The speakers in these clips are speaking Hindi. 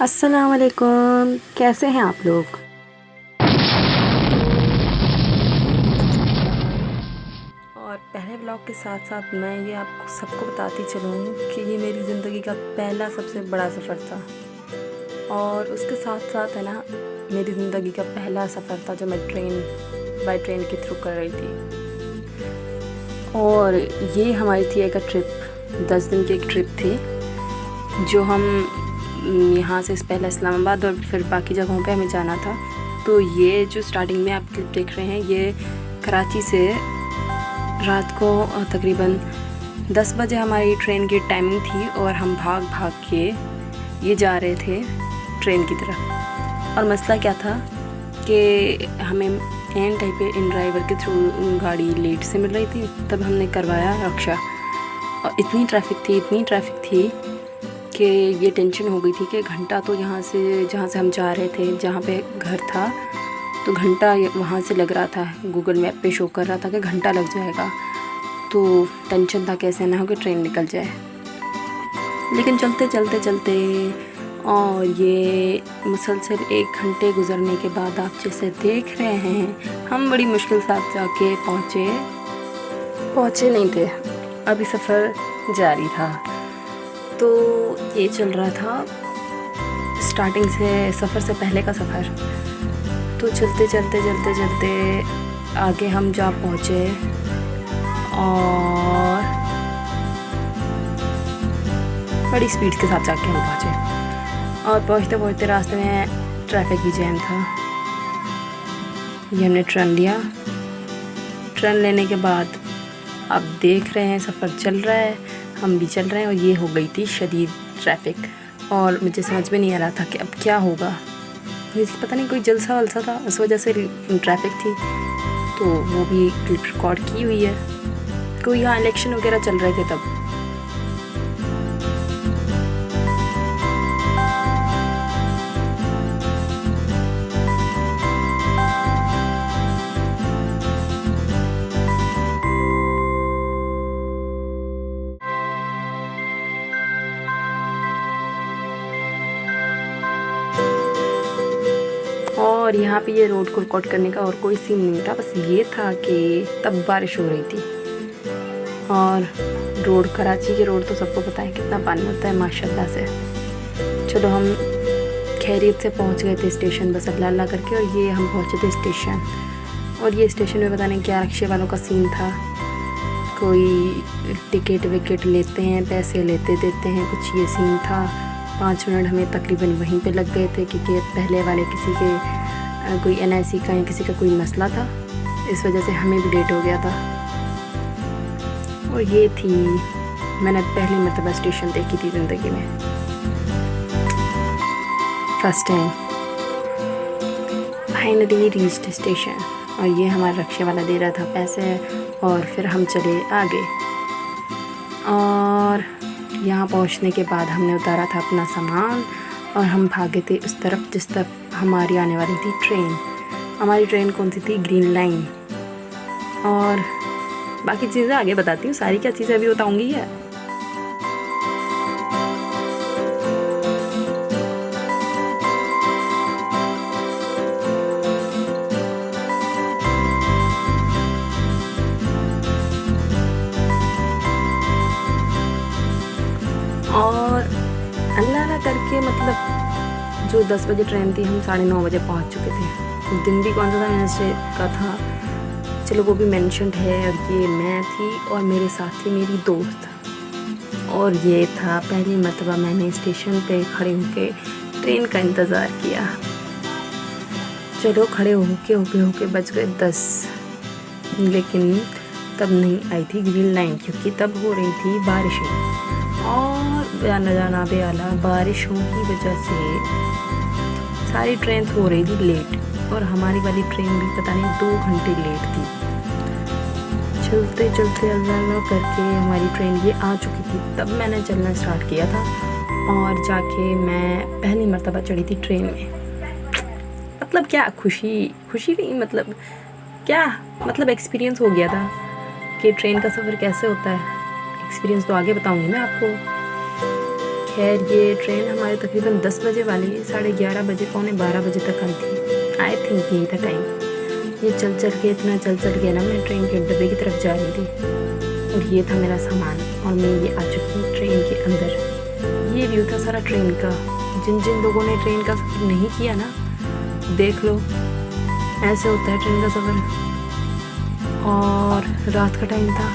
अस्सलाम वालेकुम, कैसे हैं आप लोग? और पहले ब्लॉग के साथ साथ मैं ये आपको सबको बताती चलूँ कि ये मेरी ज़िंदगी का पहला सबसे बड़ा सफ़र था। और उसके साथ साथ है ना, मेरी ज़िंदगी का पहला सफ़र था जो मैं बाय ट्रेन के थ्रू कर रही थी। और ये हमारी थी एक ट्रिप, 10 दिन की एक ट्रिप थी जो हम यहाँ से पहले इस्लामाबाद और फिर बाकी जगहों पे हमें जाना था। तो ये जो स्टार्टिंग में आप क्लिप देख रहे हैं, ये कराची से रात को तकरीबन 10 बजे हमारी ट्रेन की टाइमिंग थी और हम भाग भाग के ये जा रहे थे ट्रेन की तरफ। और मसला क्या था कि हमें एन टाइम पे इन ड्राइवर के थ्रू गाड़ी लेट से मिल रही थी, तब हमने करवाया रक्षा। और इतनी ट्रैफिक थी कि ये टेंशन हो गई थी कि घंटा तो यहाँ से जहाँ से हम जा रहे थे, जहाँ पे घर था, तो घंटा वहाँ से लग रहा था। गूगल मैप पे शो कर रहा था कि घंटा लग जाएगा। तो टेंशन था कैसे ना हो कि ट्रेन निकल जाए। लेकिन चलते और ये मुसलसल 1 घंटे गुजरने के बाद आप जैसे देख रहे हैं, हम बड़ी मुश्किल से जाके पहुँचे नहीं थे, अभी सफ़र जारी था। तो ये चल रहा था स्टार्टिंग से, सफ़र से पहले का सफ़र। तो चलते आगे हम जा पहुँचे और बड़ी स्पीड के साथ जाके हम पहुँचे। और पहुँचते रास्ते में ट्रैफिक भी जैम था। ये हमने टर्न लिया। टर्न लेने के बाद आप देख रहे हैं सफ़र चल रहा है, हम भी चल रहे हैं। और ये हो गई थी शदीद ट्रैफिक और मुझे समझ में नहीं आ रहा था कि अब क्या होगा। मुझे पता नहीं कोई जलसा वलसा था, उस वजह से ट्रैफिक थी। तो वो भी क्लिप रिकॉर्ड की हुई है। कोई यहाँ इलेक्शन वगैरह चल रहे थे तब। और यहाँ पे ये रोड को रिकॉर्ड करने का और कोई सीन नहीं था, बस ये था कि तब बारिश हो रही थी। और रोड, कराची के रोड तो सबको पता है कितना पानी होता है माशाल्लाह से। चलो हम खैरियत से पहुँच गए थे स्टेशन, बस अल्लाह अल्लाह करके। और ये हम पहुँचे थे स्टेशन, और ये स्टेशन में पता नहीं क्या रिक्शे वालों का सीन था। कोई टिकट विकेट लेते हैं, पैसे लेते देते हैं, कुछ ये सीन था। 5 मिनट हमें तकरीबन वहीं पे लग गए थे, क्योंकि पहले वाले किसी के कोई NIC का या किसी का कोई मसला था, इस वजह से हमें भी लेट हो गया था। और ये थी, मैंने पहली मरतबा स्टेशन देखी थी ज़िंदगी में, first time. Finally reached station. और ये हमारा रिक्शे वाला दे रहा था पैसे, और फिर हम चले आगे। और यहाँ पहुँचने के बाद हमने उतारा था अपना सामान और हम भागे थे उस तरफ जिस तरफ हमारी आने वाली थी ट्रेन। हमारी ट्रेन कौन सी थी? Green line. और बाकी चीज़ें आगे बताती हूँ, सारी क्या चीज़ें अभी बताऊँगी है। और अल्लाह करके मतलब जो 10 बजे ट्रेन थी, हम 9:30 बजे पहुंच चुके थे। दिन भी कौन सा था? वेडनेसडे का था, चलो वो भी मेंशन्ड है। और ये मैं थी और मेरे साथ थी मेरी दोस्त। और ये था पहली मरतबा मैंने स्टेशन पे खड़े होके ट्रेन का इंतज़ार किया। चलो खड़े होके बज गए 10, लेकिन तब नहीं आई थी ग्रीन लाइन, क्योंकि तब हो रही थी बारिशें। और जाना बेआला बारिशों की वजह से सारी ट्रेन हो रही थी लेट, और हमारी वाली ट्रेन भी पता नहीं 2 घंटे लेट थी। चलते अल्लाह करके हमारी ट्रेन ये आ चुकी थी। तब मैंने चलना स्टार्ट किया था और जाके मैं पहली मर्तबा चढ़ी थी ट्रेन में। मतलब क्या खुशी नहीं, मतलब क्या, मतलब एक्सपीरियंस हो गया था कि ट्रेन का सफ़र कैसे होता है। एक्सपीरियंस तो आगे बताऊंगी मैं आपको। खैर ये ट्रेन हमारे तकरीबन 10 बजे वाली है, 11:30 बजे, 11:45 बजे तक आई थी। आई थिंक यही था टाइम। ये चल के इतना चल के ना मैं ट्रेन के डब्बे की तरफ जा रही थी और ये था मेरा सामान और मैं ये आ चुकी हूँ ट्रेन के अंदर। ये व्यू था सारा ट्रेन का। जिन जिन लोगों ने ट्रेन का सफ़र नहीं किया ना, देख लो, ऐसे होता है ट्रेन का सफ़र। और रात का टाइम था,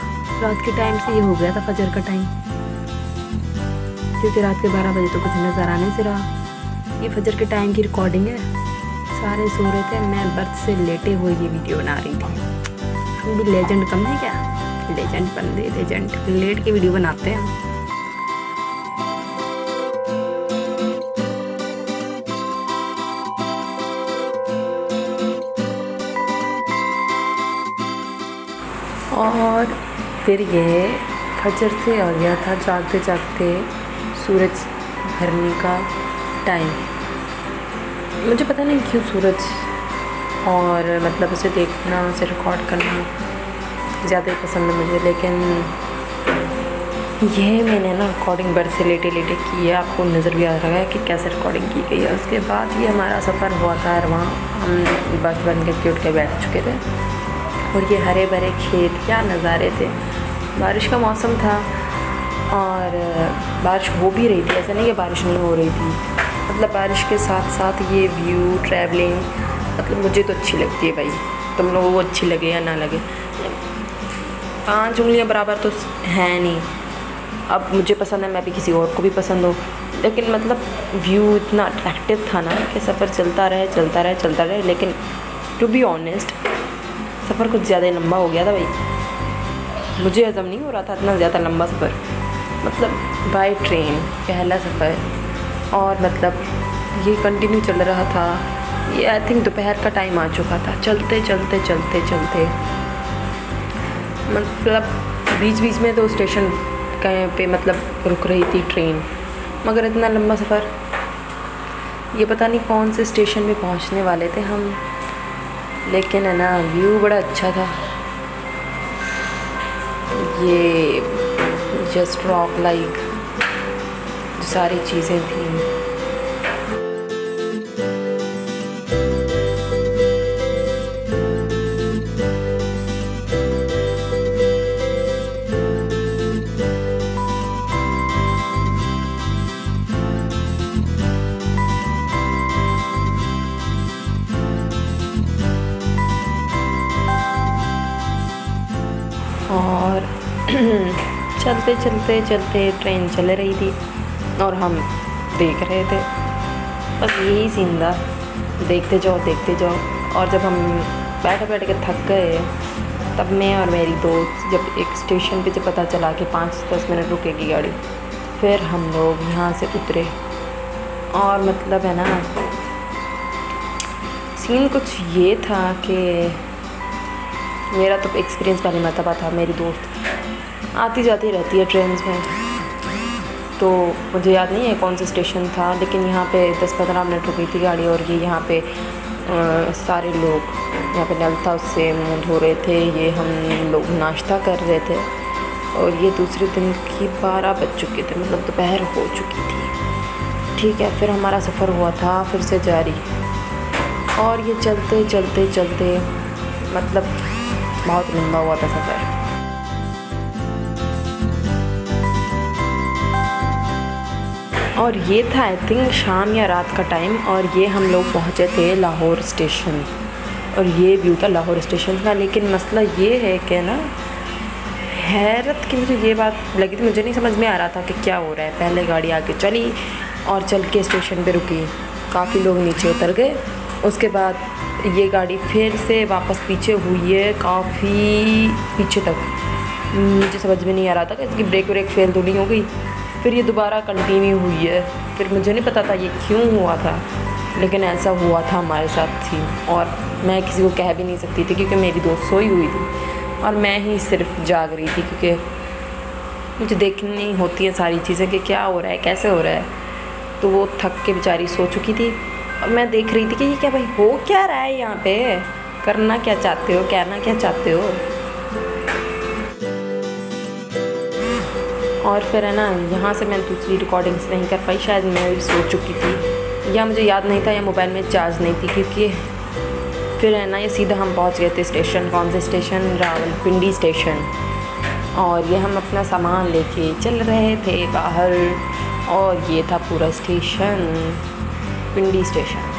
रात के टाइम से ये हो गया था फजर का टाइम, क्योंकि रात के 12 बजे तो कुछ नज़र आने से रहा। ये फजर के टाइम की रिकॉर्डिंग है। सारे सो रहे थे, मैं बर्थ से लेटे हुए ये वीडियो बना रही थी। हम भी लेजेंड कम है क्या? लेजेंड बंदे, लेजेंड लेट के वीडियो बनाते हैं। और फिर ये फजर से आ गया था जागते जागते सूरज भरने का टाइम। मुझे पता नहीं क्यों सूरज और मतलब उसे देखना, उसे रिकॉर्ड करना ज़्यादा ही पसंद है मुझे। लेकिन ये मैंने ना रिकॉर्डिंग बर्थ से लेटे की है। आपको नज़र भी आ रहा है कि कैसे रिकॉर्डिंग की गई है। उसके बाद ये हमारा सफ़र हुआ था और वहाँ हम बस बन के उठ के बैठ चुके थे और ये हरे भरे खेत, क्या नज़ारे थे। बारिश का मौसम था और बारिश हो भी रही थी, ऐसा नहीं कि बारिश नहीं हो रही थी। मतलब बारिश के साथ साथ ये व्यू, ट्रैवलिंग, मतलब मुझे तो अच्छी लगती है भाई। तुम लोगों को अच्छी लगे या ना लगे, 5 उंगलियां बराबर तो है नहीं। अब मुझे पसंद है, मैं भी किसी और को भी पसंद हो, लेकिन मतलब व्यू इतना अट्रैक्टिव था ना कि सफ़र चलता रहे। लेकिन टू बी ऑनेस्ट सफ़र कुछ ज़्यादा ही लंबा हो गया था भाई। मुझे हज़म नहीं हो रहा था इतना ज़्यादा लंबा सफ़र, मतलब बाय ट्रेन पहला सफ़र। और मतलब ये कंटिन्यू चल रहा था। ये आई थिंक दोपहर का टाइम आ चुका था। चलते मतलब बीच में तो स्टेशन कहीं पे मतलब रुक रही थी ट्रेन, मगर इतना लंबा सफ़र, ये पता नहीं कौन से स्टेशन पे पहुंचने वाले थे हम। लेकिन है ना, व्यू बड़ा अच्छा था। ये जस्ट रॉक लाइक सारी चीज़ें थी। और चलते ट्रेन चल रही थी और हम देख रहे थे। बस यही सीन था, देखते जाओ। और जब हम बैठ के थक गए, तब मैं और मेरी दोस्त जब एक स्टेशन पे जब पता चला कि 5-10 मिनट रुकेगी गाड़ी, फिर हम लोग यहाँ से उतरे। और मतलब है ना, सीन कुछ ये था कि मेरा तो एक्सपीरियंस पहली मरतबा था। मेरी दोस्त आती जाती रहती है ट्रेन में, तो मुझे याद नहीं है कौन सा स्टेशन था, लेकिन यहाँ पे 10-15 मिनट रुकी थी गाड़ी। और ये यहाँ पे सारे लोग, यहाँ पे नल था उससे मुँह धो रहे थे, ये हम लोग नाश्ता कर रहे थे। और ये दूसरे दिन की 12 बज चुके थे, मतलब दोपहर हो चुकी थी। ठीक है, फिर हमारा सफ़र हुआ था फिर से जारी। और ये चलते मतलब बहुत लंबा हुआ था सफ़र। और ये था आई थिंक शाम या रात का टाइम, और ये हम लोग पहुँचे थे लाहौर स्टेशन। और ये व्यू था लाहौर स्टेशन का। लेकिन मसला ये है कि ना, हैरत की मुझे ये बात लगी थी, मुझे नहीं समझ में आ रहा था कि क्या हो रहा है। पहले गाड़ी आगे चली और चल के स्टेशन पे रुकी, काफ़ी लोग नीचे उतर गए। उसके बाद ये गाड़ी फिर से वापस पीछे हुई है, काफ़ी पीछे तक। मुझे समझ में नहीं आ रहा था कि इसकी ब्रेक फेल तो नहीं हो गई। फिर ये दोबारा कंटिन्यू हुई है। फिर मुझे नहीं पता था ये क्यों हुआ था, लेकिन ऐसा हुआ था हमारे साथ थी। और मैं किसी को कह भी नहीं सकती थी, क्योंकि मेरी दोस्त सोई हुई थी और मैं ही सिर्फ जाग रही थी, क्योंकि मुझे देखनी होती है सारी चीज़ें कि क्या हो रहा है, कैसे हो रहा है। तो वो थक के बेचारी सो चुकी थी और मैं देख रही थी कि ये क्या भाई हो क्या रहा है यहाँ पे, करना क्या चाहते हो, कहना क्या चाहते हो। और फिर है ना, यहाँ से मैं दूसरी रिकॉर्डिंग्स नहीं कर पाई, शायद मैं सो चुकी थी या मुझे याद नहीं था या मोबाइल में चार्ज नहीं थी, क्योंकि फिर है ना ये सीधा हम पहुँच गए थे स्टेशन। कौन से स्टेशन? रावलपिंडी स्टेशन। और ये हम अपना सामान लेके चल रहे थे बाहर, और ये था पूरा स्टेशन, पिंडी स्टेशन।